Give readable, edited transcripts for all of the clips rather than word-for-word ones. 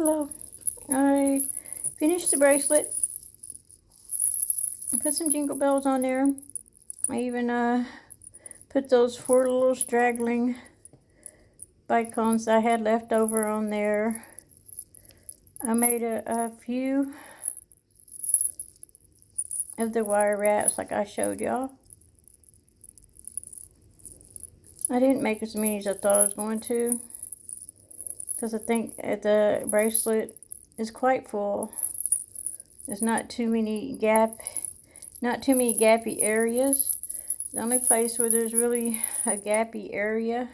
Hello. I finished the bracelet. I put some jingle bells on there. I even put those 4 little straggling bike cones I had left over on there. I made a few of the wire wraps like I showed y'all. I didn't make as many as I thought I was going to, because I think the bracelet is quite full. There's not too many gappy areas. The only place where there's really a gappy area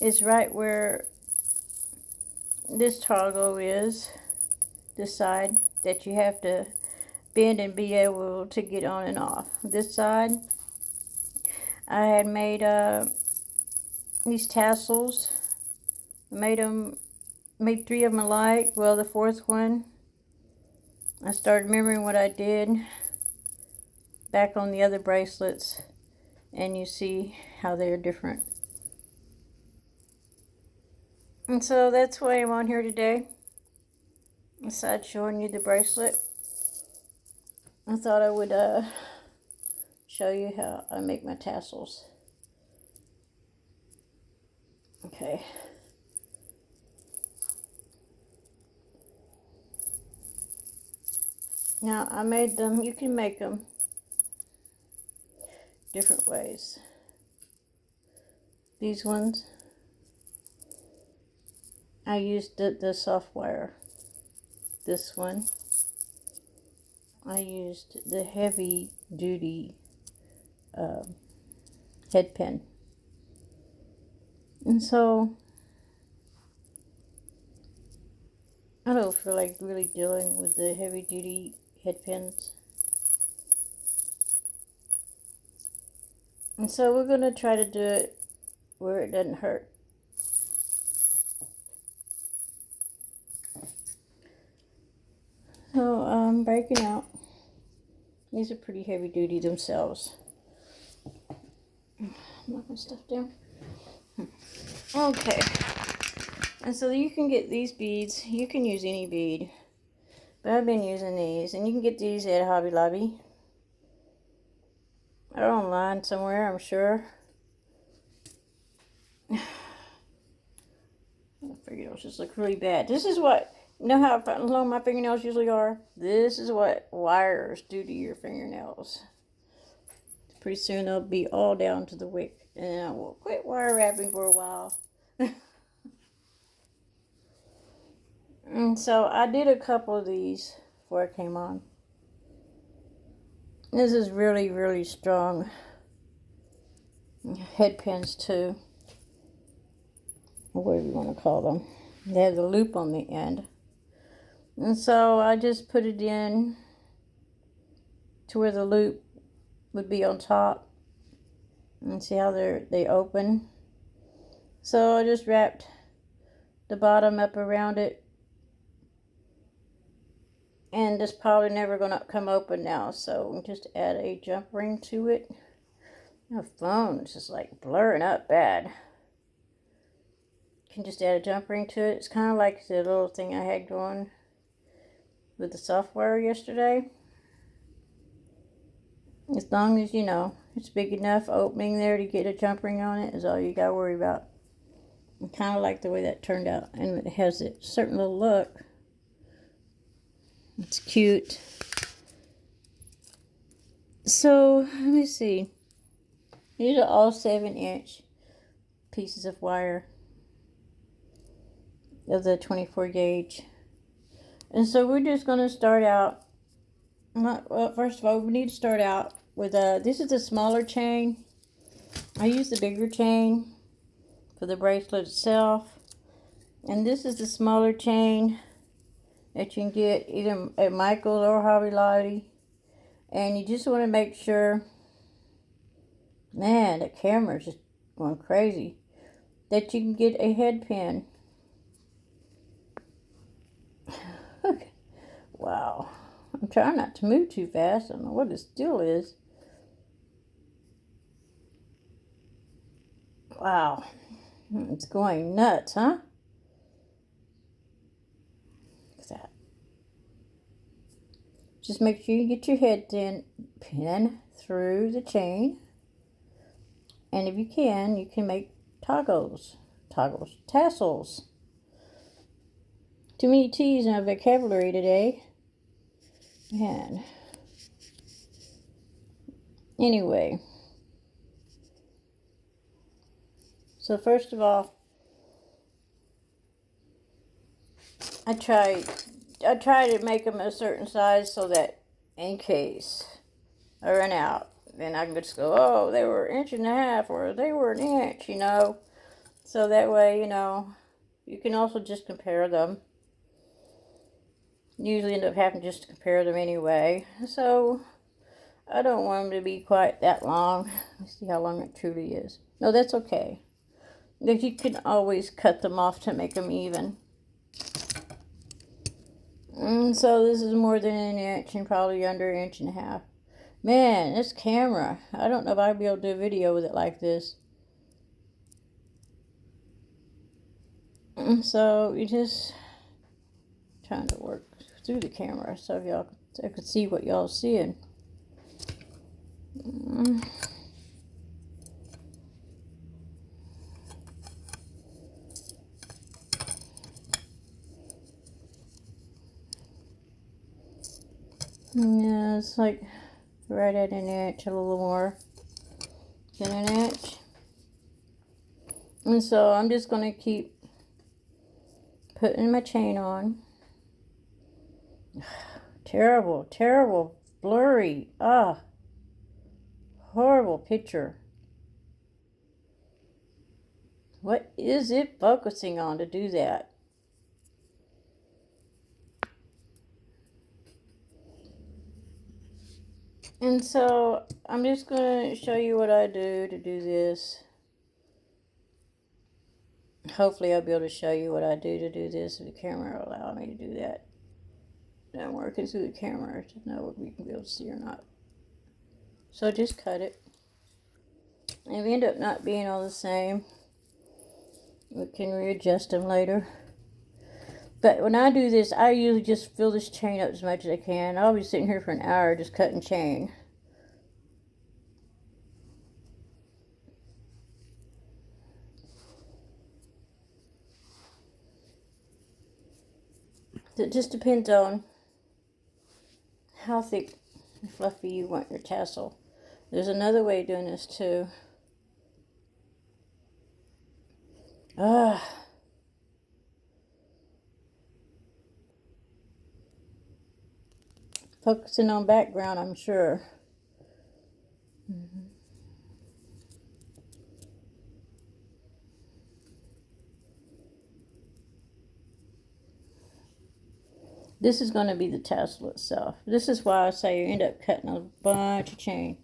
is right where this toggle is, this side that you have to bend and be able to get on and off. This side, I had made these tassels. I made 3 of them alike. Well, the 4th one, I started remembering what I did back on the other bracelets, and you see how they're different. And so that's why I'm on here today. Besides showing you the bracelet, I thought I would show you how I make my tassels. Okay. Now I made them, you can make them different ways. These ones, I used the soft wire. This one, I used the heavy duty head pin. And so, I don't feel like really dealing with the heavy duty head pins. And so we're going to try to do it where it doesn't hurt. So I'm breaking out. These are pretty heavy duty themselves. Knock my stuff down. Okay. And so you can get these beads. You can use any bead. But I've been using these. And you can get these at Hobby Lobby. Or online somewhere, I'm sure. I figured just look really bad. This is what, you know how long my fingernails usually are? This is what wires do to your fingernails. Pretty soon they'll be all down to the wick. And I will quit wire wrapping for a while. And so I did a couple of these before I came on. This is really, really strong head pins too. Or whatever you want to call them. They have the loop on the end. And so I just put it in to where the loop would be on top. And see how they open. So I just wrapped the bottom up around it. And it's probably never going to come open now. So just add a jump ring to it. My phone's just like blurring up bad. You can just add a jump ring to it. It's kind of like the little thing I had going with the software yesterday. As long as you know it's big enough opening there to get a jump ring on it is all you got to worry about. I kind of like the way that turned out. And it has a certain little look. It's cute. So, let me see. These are all 7-inch pieces of wire of the 24 gauge. And so we're just going to start out. Well, first of all, we need to start out with this is the smaller chain. I use the bigger chain for the bracelet itself. And this is the smaller chain that you can get either at Michael's or Hobby Lobby. And you just want to make sure, man, the camera's just going crazy, that you can get a head pin. Wow. I'm trying not to move too fast. I don't know what it still is. Wow. It's going nuts, huh? Just make sure you get your head pin through the chain. And if you can make tassels. Too many T's in our vocabulary today. Man. Anyway. So first of all, I try to make them a certain size so that in case I run out, then I can just go, oh, they were 1.5 inches or they were 1 inch, you know. So that way, you know, you can also just compare them. Usually end up having just to compare them anyway. So I don't want them to be quite that long. Let's see how long it truly is. No, that's okay. Because you can always cut them off to make them even. And so this is more than 1 inch and probably under 1.5 inches. Man, this camera. I don't know if I'd be able to do a video with it like this. And so you just trying to work through the camera so y'all could see what y'all seeing. Yeah, it's like right at 1 inch, a little more than 1 inch. And so I'm just going to keep putting my chain on. Terrible, terrible, blurry. Horrible picture. What is it focusing on to do that? And so I'm just going to show you what I do to do this. Hopefully I'll be able to show you what I do to do this if the camera will allow me to do that. I'm working through the camera to know what we can be able to see or not. So just cut it. And if we end up not being all the same, we can readjust them later. But when I do this, I usually just fill this chain up as much as I can. I'll be sitting here for an hour just cutting chain. It just depends on how thick and fluffy you want your tassel. There's another way of doing this too. Focusing on background, I'm sure. This is going to be the tassel itself. This is why I say you end up cutting a bunch of chain.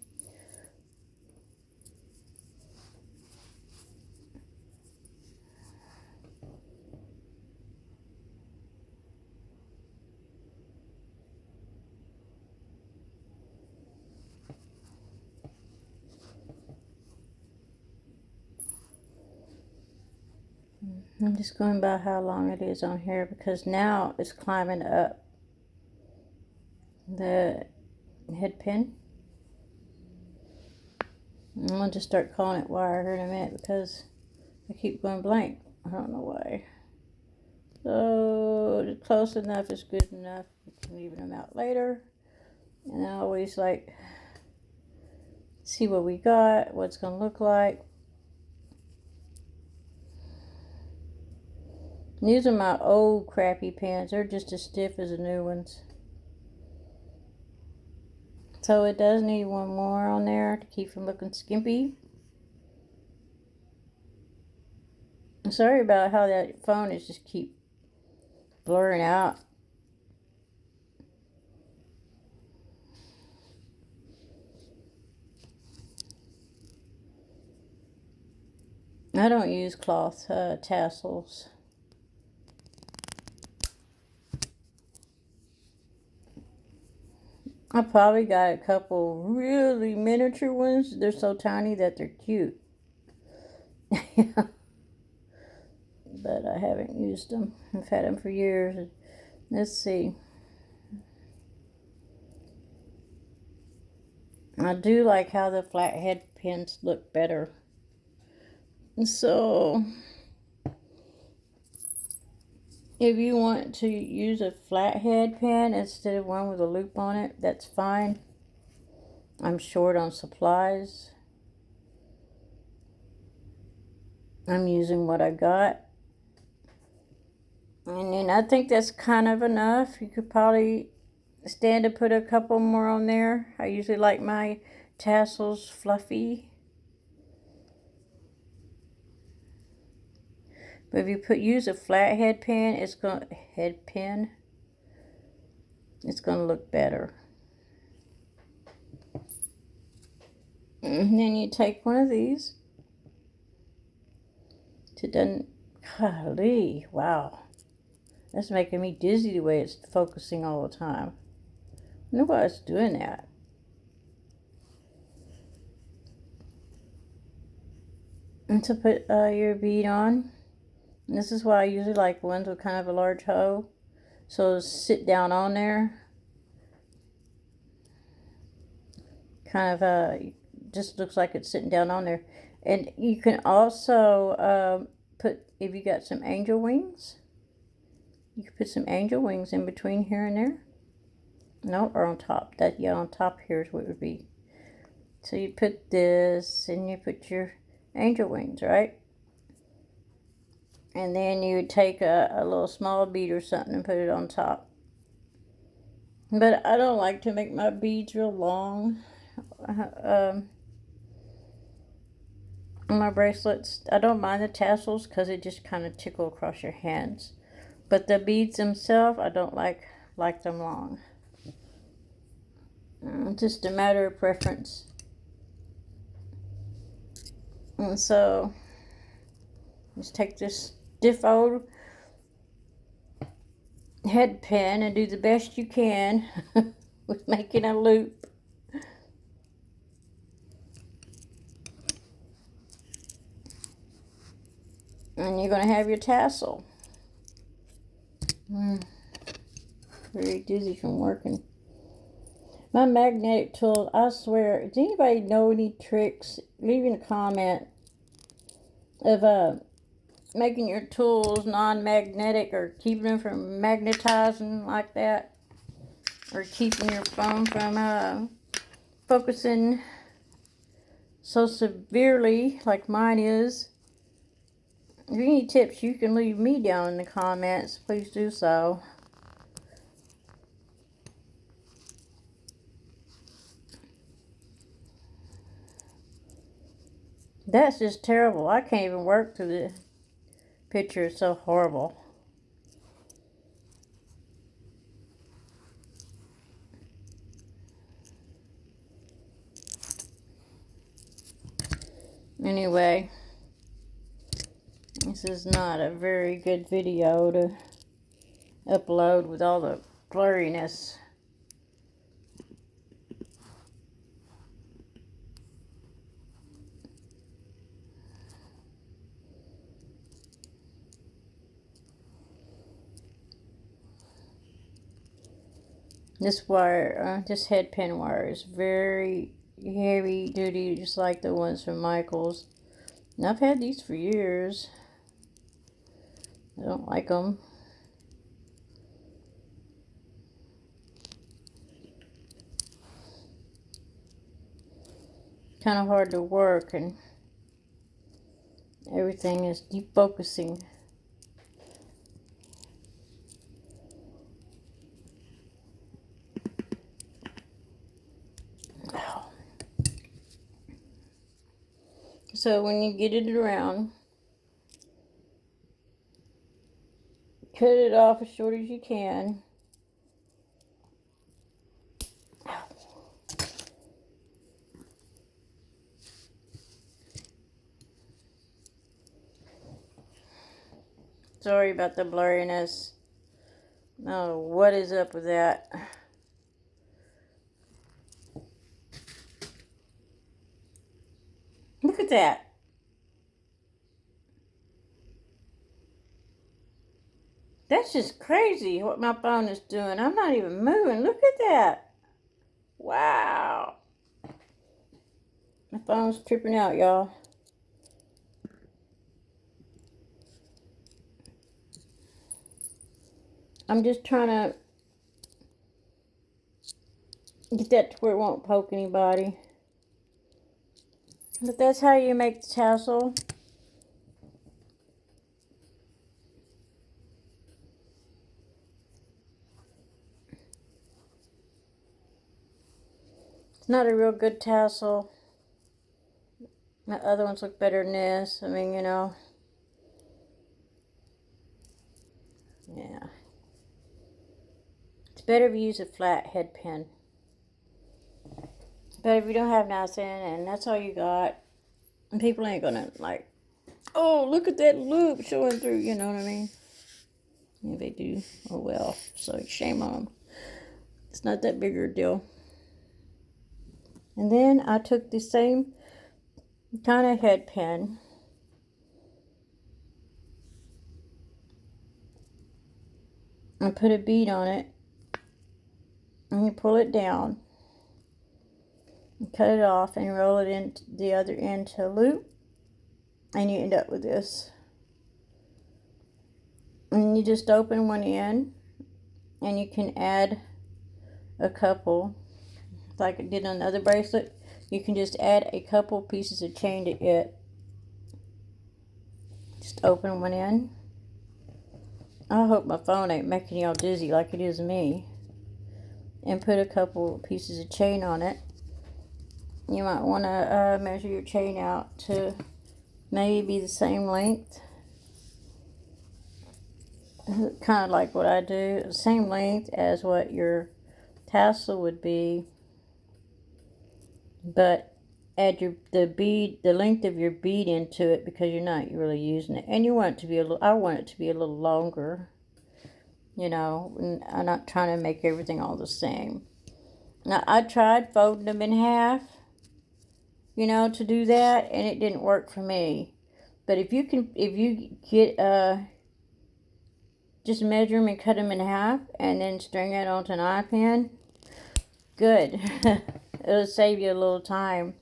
I'm just going by how long it is on here because now it's climbing up the head pin. I'm going to just start calling it wire here in a minute because I keep going blank. I don't know why. So close enough is good enough. We can even them out later. And I always like see what we got, what it's going to look like. These are my old crappy pens. They're just as stiff as the new ones. So it does need one more on there to keep from looking skimpy. I'm sorry about how that phone is just keep blurring out. I don't use cloth tassels. I probably got a couple really miniature ones. They're so tiny that they're cute. But I haven't used them. I've had them for years. Let's see. I do like how the flathead pens look better. And so, if you want to use a flathead pen instead of one with a loop on it, that's fine. I'm short on supplies. I'm using what I got. And then I think that's kind of enough. You could probably stand to put a couple more on there. I usually like my tassels fluffy. But if you use a flathead pen, it's gonna look better. And then you take one of these to done. Golly, wow, that's making me dizzy the way it's focusing all the time. I wonder why it's doing that. And to put your bead on. And this is why I usually like ones with kind of a large hoe. So sit down on there. Kind of just looks like it's sitting down on there. And you can also put, if you got some angel wings, you can put some angel wings in between here and there. No, or on top. That, yeah, on top here is what it would be. So you put this and you put your angel wings, right? And then you would take a little small bead or something and put it on top. But I don't like to make my beads real long. On my bracelets, I don't mind the tassels because it just kind of tickle across your hands. But the beads themselves, I don't like them long. Just a matter of preference. And so, just take this stiff old head pen and do the best you can with making a loop. And you're going to have your tassel. Very dizzy from working. My magnetic tool, I swear, does anybody know any tricks? Leave in a comment of making your tools non-magnetic or keeping them from magnetizing like that. Or keeping your phone from focusing so severely like mine is. If you need tips, you can leave me down in the comments. Please do so. That's just terrible. I can't even work through the picture. It's so horrible. Anyway, this is not a very good video to upload with all the blurriness. This wire, this head pin wire is very heavy duty, just like the ones from Michael's. And I've had these for years. I don't like them. Kind of hard to work, and everything is defocusing. So when you get it around, cut it off as short as you can. Sorry about the blurriness. Oh, what is up with that? Look at that. That's just crazy what my phone is doing. I'm not even moving. Look at that. Wow. My phone's tripping out, y'all. I'm just trying to get that to where it won't poke anybody. But that's how you make the tassel. It's not a real good tassel. My other ones look better than this. I mean, you know. Yeah. It's better if you use a flat head pin. But if you don't have nothing and that's all you got, and people ain't gonna like, oh, look at that loop showing through, you know what I mean? Yeah, they do. Oh well, so shame on them. It's not that big a deal. And then I took the same kind of head pin. I put a bead on it. And you pull it down. And cut it off and roll it into the other end to a loop. And you end up with this. And you just open one end. And you can add a couple. Like I did on the other bracelet. You can just add a couple pieces of chain to it. Just open one end. I hope my phone ain't making y'all dizzy like it is me. And put a couple pieces of chain on it. You might want to measure your chain out to maybe be the same length. Kind of like what I do. Same length as what your tassel would be. But add the length of your bead into it because you're not really using it. And you want it to be I want it to be a little longer. You know, and I'm not trying to make everything all the same. Now, I tried folding them in half, you know, to do that, and it didn't work for me. But if you get, just measure them and cut them in half, and then string it onto an eye pin, good. It'll save you a little time.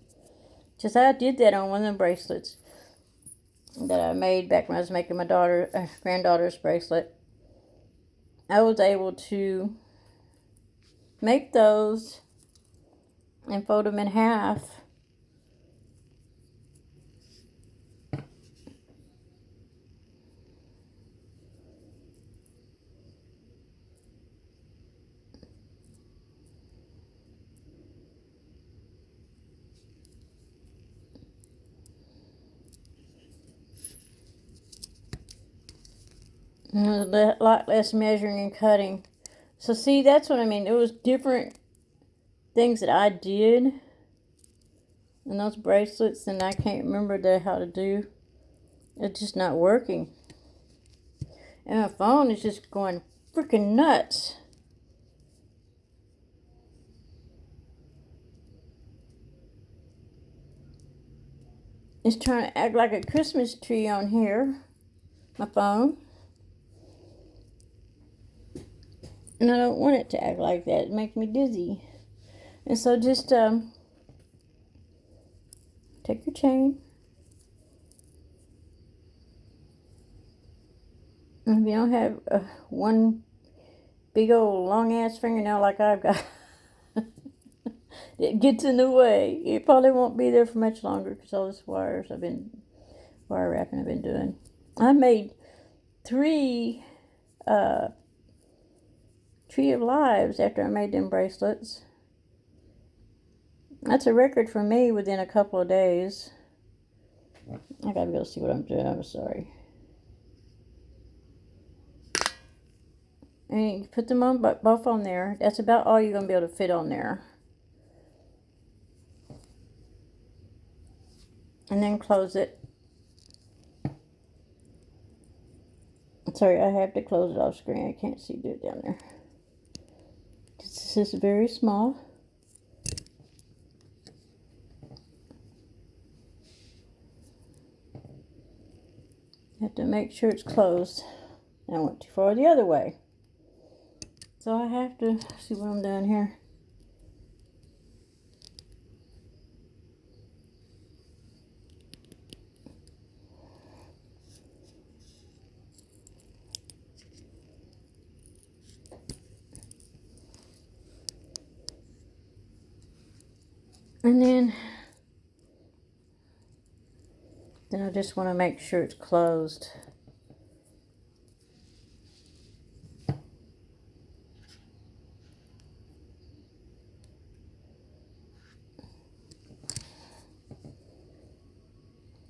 Just I did that on one of the bracelets that I made back when I was making my granddaughter's bracelet. I was able to make those and fold them in half. A lot less measuring and cutting. So see, that's what I mean. It was different things that I did in those bracelets, and I can't remember how to do. It's just not working. And my phone is just going freaking nuts. It's trying to act like a Christmas tree on here, my phone. And I don't want it to act like that. It makes me dizzy. And so just take your chain. And if you don't have one big old long ass fingernail like I've got, it gets in the way. It probably won't be there for much longer because all this wire wrapping I've been doing. I made 3 Tree of Lives after I made them bracelets. That's a record for me within a couple of days. I gotta be able to see what I'm doing. I'm sorry. And you put them on both on there. That's about all you're gonna be able to fit on there. And then close it. Sorry, I have to close it off screen. I can't see it down there. This is very small. You have to make sure it's closed. And I went too far the other way. So I have to see what I'm doing here. And then I just want to make sure it's closed.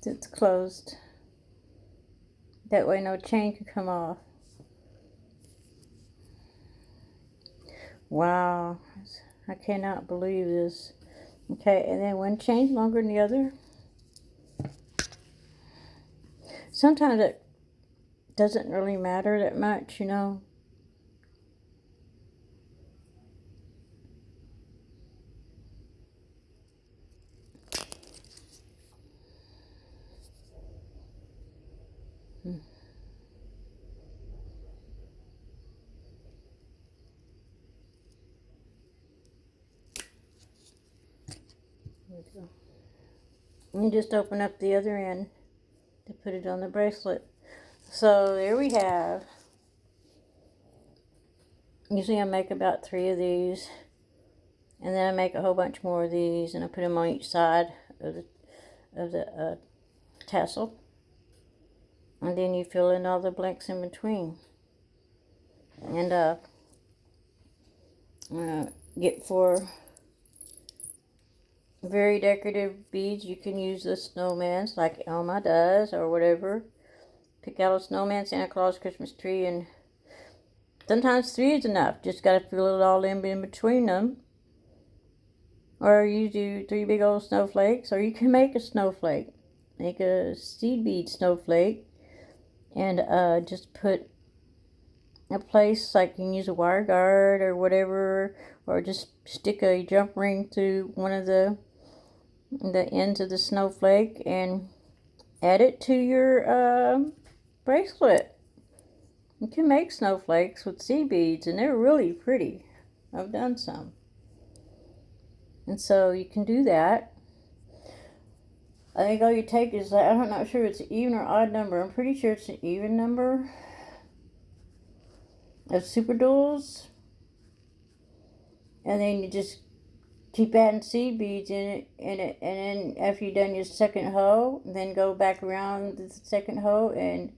It's closed. That way no chain can come off. Wow, I cannot believe this. Okay, and then one chain longer than the other. Sometimes it doesn't really matter that much, you know. There we go. And just open up the other end to put it on the bracelet. So there we have. Usually I make about 3 of these, and then I make a whole bunch more of these, and I put them on each side of the tassel, and then you fill in all the blanks in between. And get for very decorative beads, you can use the snowmans like Elma does, or whatever. Pick out a snowman, Santa Claus, Christmas tree, and sometimes 3 is enough. Just got to fill it all in between them. Or you do 3 big old snowflakes, or you can make a snowflake. Make a seed bead snowflake, and just put a place, like you can use a wire guard or whatever, or just stick a jump ring through one of the ends of the snowflake and add it to your bracelet. You can make snowflakes with seed beads, and they're really pretty. I've done some. And so you can do that. I think all you take is, I'm not sure it's an even or odd number. I'm pretty sure it's an even number of super duals. And then you just keep adding seed beads in it, and then after you've done your second hoe, then go back around the second hoe and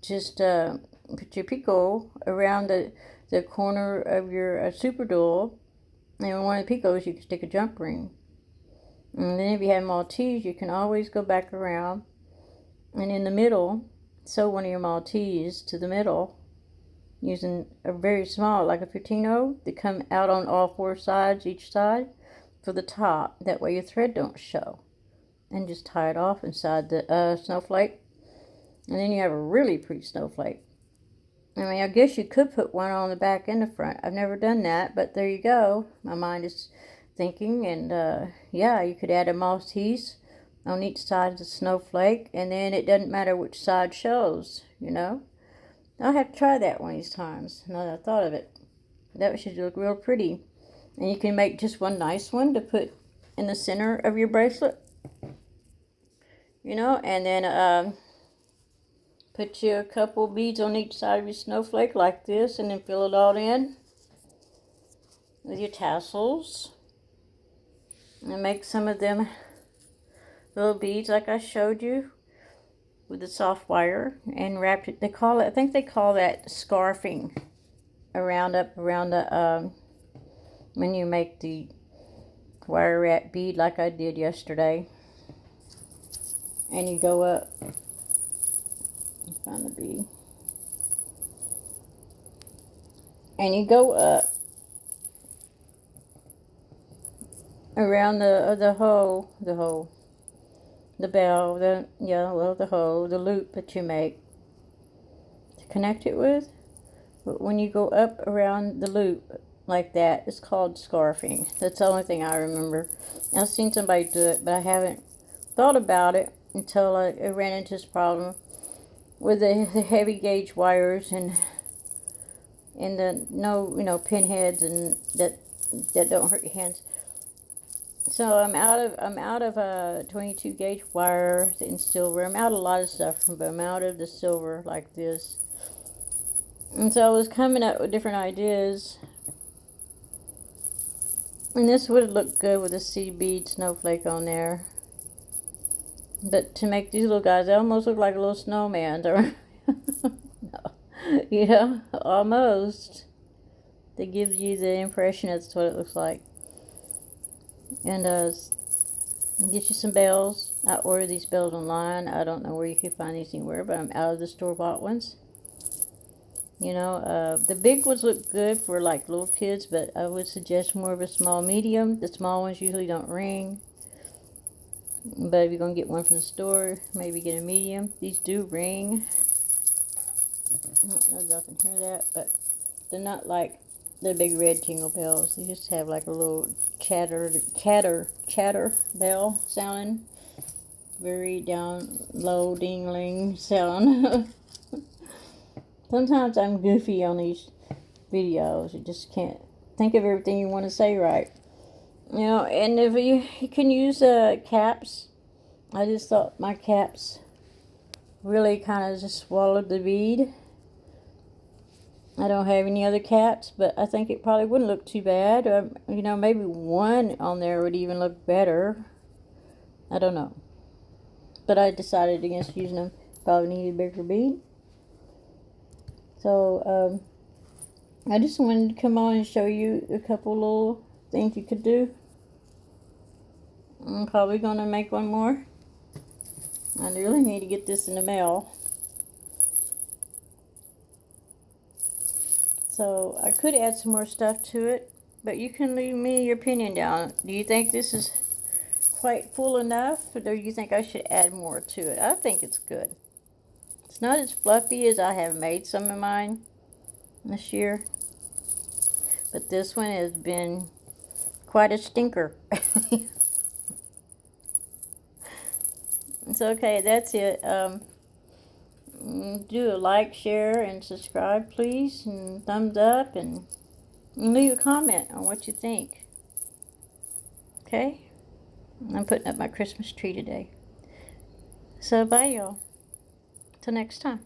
just put your picot around the corner of your super dual. And in one of the picots, you can stick a jump ring. And then if you have Maltese, you can always go back around, and in the middle, sew one of your Maltese to the middle using a very small, like a 15-0, to come out on all 4 sides, each side, for the top. That way your thread don't show. And just tie it off inside the snowflake. And then you have a really pretty snowflake. I mean, I guess you could put one on the back and the front. I've never done that, but there you go. My mind is thinking, and yeah, you could add a Maltese on each side of the snowflake, and then it doesn't matter which side shows, you know. I'll have to try that one of these times, now that I thought of it. That should look real pretty. And you can make just one nice one to put in the center of your bracelet, you know, and then put you a couple beads on each side of your snowflake like this, and then fill it all in with your tassels. And make some of them little beads like I showed you with the soft wire, and wrap it. I think they call that scarfing around the when you make the wire wrap bead like I did yesterday. And you go up. Find the bead. And you go up around the hole, the bell, the hole, the loop that you make to connect it with. But when you go up around the loop like that, it's called scarfing. That's the only thing I remember. I've seen somebody do it, but I haven't thought about it until I ran into this problem with the heavy gauge wires and the pinheads and that don't hurt your hands. So I'm out of 22 gauge wire in silver. I'm out of a lot of stuff, but I'm out of the silver like this. And so I was coming up with different ideas And this would look good with a seed bead snowflake on there. But to make these little guys, they almost look like a little snowman. No. You know, almost. That gives you the impression that's what it looks like. And get you some bells. I ordered these bells online. I don't know where you can find these anywhere, but I'm out of the store-bought ones. You know, the big ones look good for like little kids, but I would suggest more of a small medium. The small ones usually don't ring. But if you're going to get one from the store, maybe get a medium. These do ring. I don't know if y'all can hear that, but they're not like the big red jingle bells. They just have like a little chatter bell sounding. Very down low dingling sound. Sometimes I'm goofy on these videos. You just can't think of everything you want to say right. You know, and if you can use caps. I just thought my caps really kind of just swallowed the bead. I don't have any other caps, but I think it probably wouldn't look too bad. You know, maybe one on there would even look better. I don't know. But I decided against using them. Probably need a bigger bead. So, I just wanted to come on and show you a couple little things you could do. I'm probably going to make one more. I really need to get this in the mail. So I could add some more stuff to it, but you can leave me your opinion down. Do you think this is quite full enough, or do you think I should add more to it? I think it's good. It's not as fluffy as I have made some of mine this year, but this one has been quite a stinker. It's okay, that's it. Do a like, share, and subscribe, please, and thumbs up, and leave a comment on what you think. Okay? I'm putting up my Christmas tree today. So bye, y'all. Till next time.